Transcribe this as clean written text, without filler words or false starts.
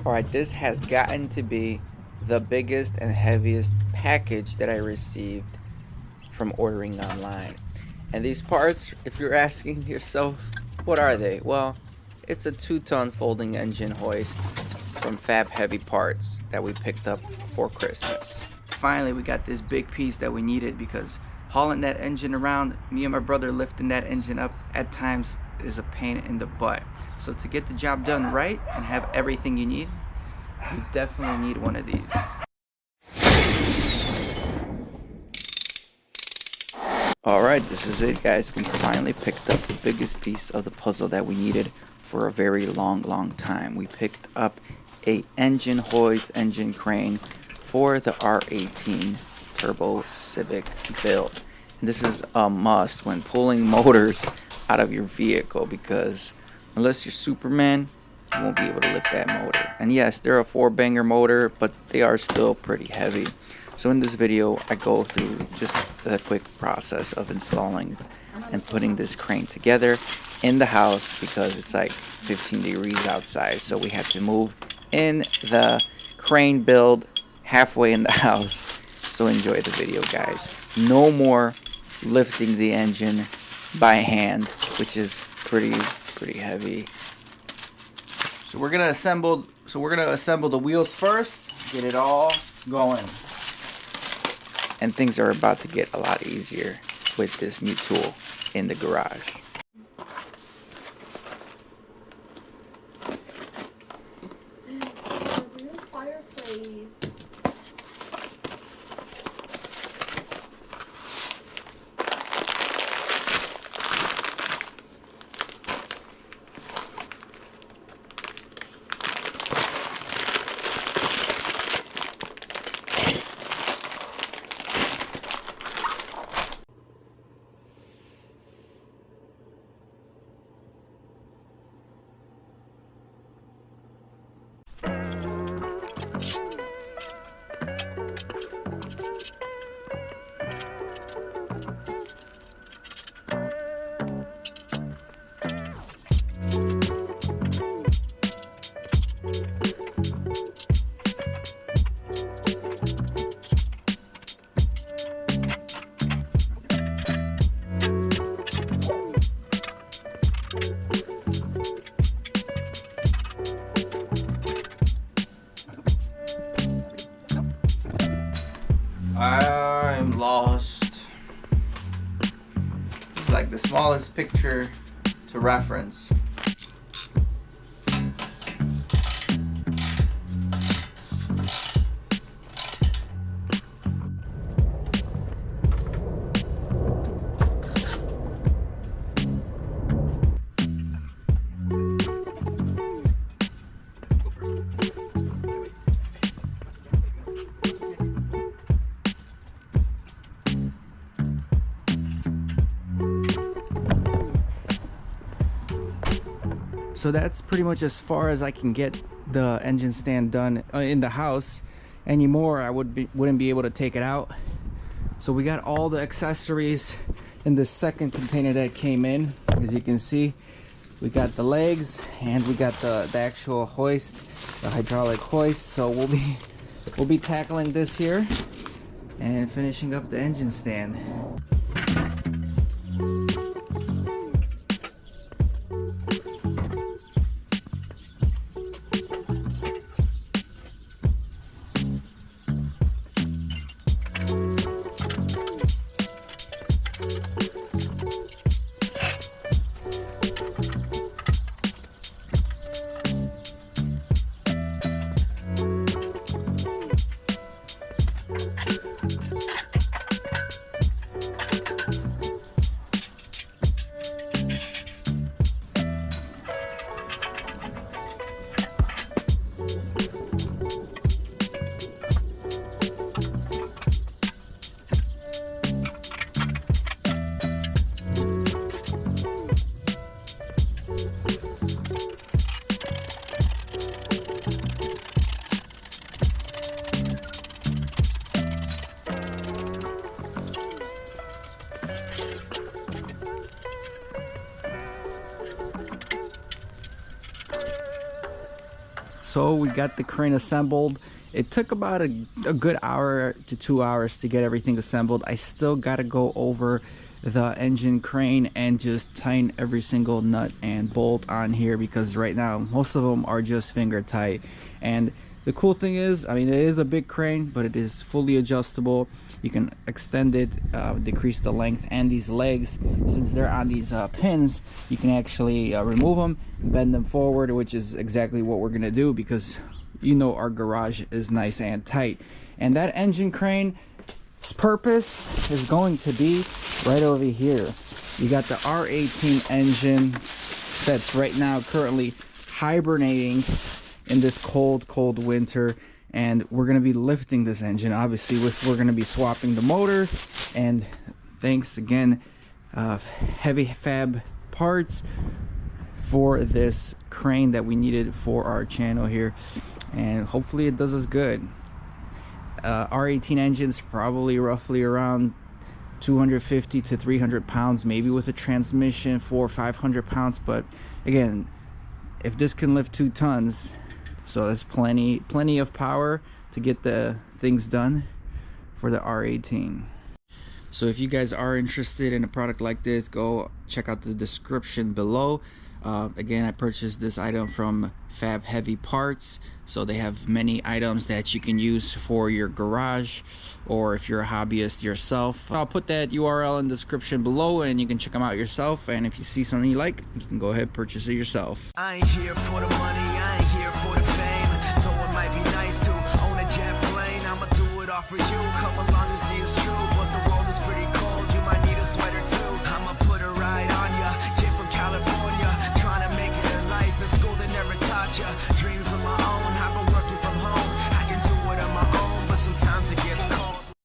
Alright, this has gotten to be the biggest and heaviest package that I received from ordering online. And these parts, if you're asking yourself, what are they? Well, it's a 2-ton folding engine hoist from FabHeavyParts that we picked up for Christmas. Finally, we got this big piece that we needed because hauling that engine around, me and my brother lifting that engine up at times is a pain in the butt. So to get the job done right and have everything you need, you definitely need one of these. Alright, this is it, guys. We finally picked up the biggest piece of the puzzle that we needed for a very long time. We picked up a engine hoist, engine crane for the R18 Turbo Civic build. And this is a must when pulling motors out of your vehicle, because unless you're Superman, you won't be able to lift that motor. And yes, they're a 4-banger motor, but they are still pretty heavy. So in this video, I go through just the quick process of installing and putting this crane together in the house, because it's like 15 degrees outside. So we have to move in the crane build halfway in the house. So enjoy the video, guys. No more lifting the engine by hand, which is pretty heavy. So we're gonna assemble the wheels first, get it all going. And things are about to get a lot easier with this new tool in the garage. I'm lost. It's like the smallest picture to reference. So that's pretty much as far as I can get the engine stand done in the house. Anymore, I wouldn't be able to take it out. So we got all the accessories in the second container that came in. As you can see, we got the legs and we got the actual hoist, the hydraulic hoist. So we'll be tackling this here and finishing up the engine stand. So we got the crane assembled. It took about a good hour to 2 hours to get everything assembled. I still got to go over the engine crane and just tighten every single nut and bolt on here, because right now most of them are just finger tight. And the cool thing is, I mean, it is a big crane, but it is fully adjustable. You can extend it, decrease the length, and these legs, since they're on these pins, you can actually remove them, bend them forward, which is exactly what we're gonna do, because you know our garage is nice and tight. And that engine crane's purpose is going to be right over here. You got the R18 engine that's right now currently hibernating in this cold winter, and we're going to be lifting this engine. Obviously, we're going to be swapping the motor. And thanks again, Heavy Fab Parts, for this crane that we needed for our channel here, and hopefully it does us good. R18 engines probably roughly around 250 to 300 pounds, maybe with a transmission 400 or 500 pounds. But again, if this can lift 2 tons, so that's plenty of power to get the things done for the R18. So if you guys are interested in a product like this, go check out the description below. Again, I purchased this item from FabHeavyParts, so they have many items that you can use for your garage, or if you're a hobbyist yourself. I'll put that URL in the description below, and you can check them out yourself. And if you see something you like, you can go ahead and purchase it yourself. I ain't here for the money, I ain't here for the fame. Though it might be nice to own a jet plane, I'ma do it all for you. Come along and see it's true, but the world is pretty cold. You might need a sweater too. I'ma put a ride on ya. Kid from California, trying to make it in life. In school they never taught ya. Dreams of my own.